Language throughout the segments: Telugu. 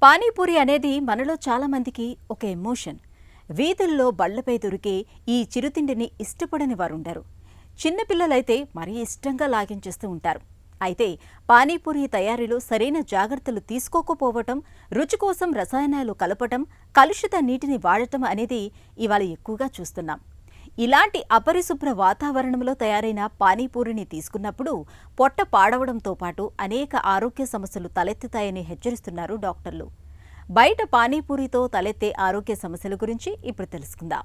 పానీపూరి అనేది మనలో చాలామందికి ఒక ఎమోషన్. వీధుల్లో బళ్లపై దొరికే ఈ చిరుతిండిని ఇష్టపడని వారుండరు. చిన్నపిల్లలైతే మరీ ఇష్టంగా లాగించేస్తూ ఉంటారు. అయితే పానీపూరి తయారీలో సరైన జాగ్రత్తలు తీసుకోకపోవటం, రుచి కోసం రసాయనాలు కలపటం, కలుషిత నీటిని వాడటం అనేది ఇవాళ ఎక్కువగా చూస్తున్నాం. ఇలాంటి అపరిశుభ్ర వాతావరణంలో తయారైన పానీపూరిని తీసుకున్నప్పుడు పొట్ట పాడవడంతో పాటు అనేక ఆరోగ్య సమస్యలు తలెత్తుతాయని హెచ్చరిస్తున్నారు డాక్టర్లు. బయట పానీపూరితో తలెత్తే ఆరోగ్య సమస్యల గురించి ఇప్పుడు తెలుసుకుందాం.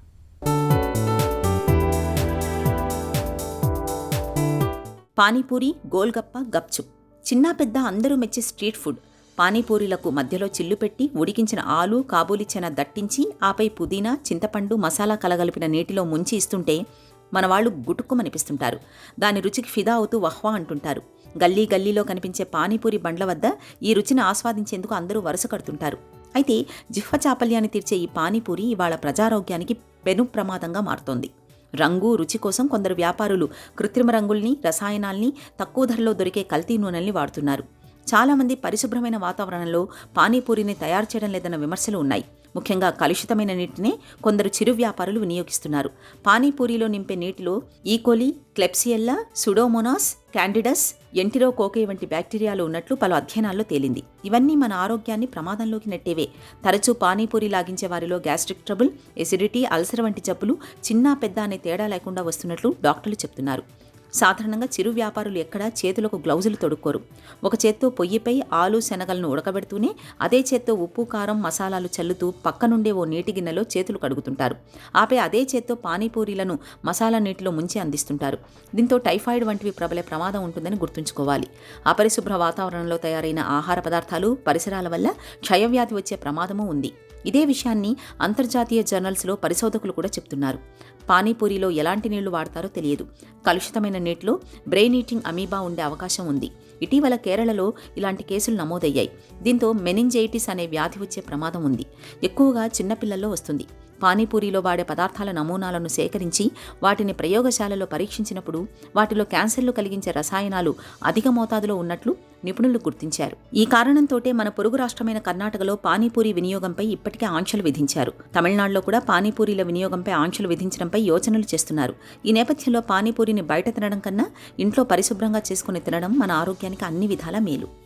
పానీపూరి, గోల్గప్ప, గప్చుప్ చిన్న పెద్ద అందరూ మెచ్చే స్ట్రీట్ ఫుడ్. పానీపూరీలకు మధ్యలో చిల్లు పెట్టి ఉడికించిన ఆలు, కాబూలి చెన దట్టించి ఆపై పుదీనా, చింతపండు, మసాలా కలగలిపిన నీటిలో ముంచి ఇస్తుంటే మనవాళ్లు గుటుక్కుమనిపిస్తుంటారు. దాని రుచికి ఫిదా అవుతూ వహ్వా అంటుంటారు. గల్లీ గల్లీలో కనిపించే పానీపూరి బండ్ల వద్ద ఈ రుచిని ఆస్వాదించేందుకు అందరూ వరుస కడుతుంటారు. అయితే జిహ్వ చాపల్యాన్ని తీర్చే ఈ పానీపూరి ఇవాళ ప్రజారోగ్యానికి పెను ప్రమాదంగా మారుతోంది. రంగు, రుచి కోసం కొందరు వ్యాపారులు కృత్రిమ రంగుల్ని, రసాయనాల్ని, తక్కువ ధరలో దొరికే కల్తీ నూనెల్ని వాడుతున్నారు. చాలామంది పరిశుభ్రమైన వాతావరణంలో పానీపూరిని తయారు చేయడం లేదన్న విమర్శలు ఉన్నాయి. ముఖ్యంగా కలుషితమైన నీటినే కొందరు చిరు వ్యాపారులు వినియోగిస్తున్నారు. పానీపూరిలో నింపే నీటిలో ఈకోలి, క్లెప్సియల్లా, సుడోమోనాస్, క్యాండిడస్, ఎంటిరోకోకే వంటి బ్యాక్టీరియాలు ఉన్నట్లు పలు అధ్యయనాల్లో తేలింది. ఇవన్నీ మన ఆరోగ్యాన్ని ప్రమాదంలోకి నెట్టేవే. తరచూ పానీపూరి లాగించే వారిలో గ్యాస్ట్రిక్ ట్రబుల్, ఎసిడిటీ, అల్సర్ వంటి జబ్బులు చిన్న పెద్ద అనే తేడా లేకుండా వస్తున్నట్లు డాక్టర్లు చెప్తున్నారు. సాధారణంగా చిరు వ్యాపారులు ఎక్కడా చేతులకు గ్లౌజులు తొడుక్కోరు. ఒక చేత్తో పొయ్యిపై ఆలు, శనగలను ఉడకబెడుతూనే అదే చేత్తో ఉప్పు, కారం, మసాలాలు చల్లుతూ పక్కనుండే ఓ నీటి గిన్నెలో చేతులు కడుగుతుంటారు. ఆపై అదే చేత్తో పానీపూరీలను మసాలా నీటిలో ముంచి అందిస్తుంటారు. దీంతో టైఫాయిడ్ వంటివి ప్రబలే ప్రమాదం ఉంటుందని గుర్తుంచుకోవాలి. అపరిశుభ్ర వాతావరణంలో తయారైన ఆహార పదార్థాలు, పరిసరాల వల్ల క్షయవ్యాధి వచ్చే ప్రమాదమూ ఉంది. ఇదే విషయాన్ని అంతర్జాతీయ జర్నల్స్లో పరిశోధకులు కూడా చెప్తున్నారు. పానీపూరిలో ఎలాంటి నీళ్లు వాడతారో తెలియదు. కలుషితమైన నీటిలో బ్రెయిన్ ఈటింగ్ అమీబా ఉండే అవకాశం ఉంది. ఇటీవల కేరళలో ఇలాంటి కేసులు నమోదయ్యాయి. దీంతో మెనింజైటిస్ అనే వ్యాధి వచ్చే ప్రమాదం ఉంది. ఎక్కువగా చిన్నపిల్లల్లో వస్తుంది. పానీపూరిలో వాడే పదార్థాల నమూనాలను సేకరించి వాటిని ప్రయోగశాలలో పరీక్షించినప్పుడు వాటిలో క్యాన్సర్లు కలిగించే రసాయనాలు అధిక మోతాదులో ఉన్నట్లు నిపుణులు గుర్తించారు. ఈ కారణంతోటే మన పొరుగు రాష్ట్రమైన కర్ణాటకలో పానీపూరి వినియోగంపై ఇప్పటికే ఆంక్షలు విధించారు. తమిళనాడులో కూడా పానీపూరీల వినియోగంపై ఆంక్షలు విధించడంపై యోచనలు చేస్తున్నారు. ఈ నేపథ్యంలో పానీపూరిని బయట తినడం కన్నా ఇంట్లో పరిశుభ్రంగా చేసుకుని తినడం మన ఆరోగ్యానికి అన్ని విధాలా మేలు.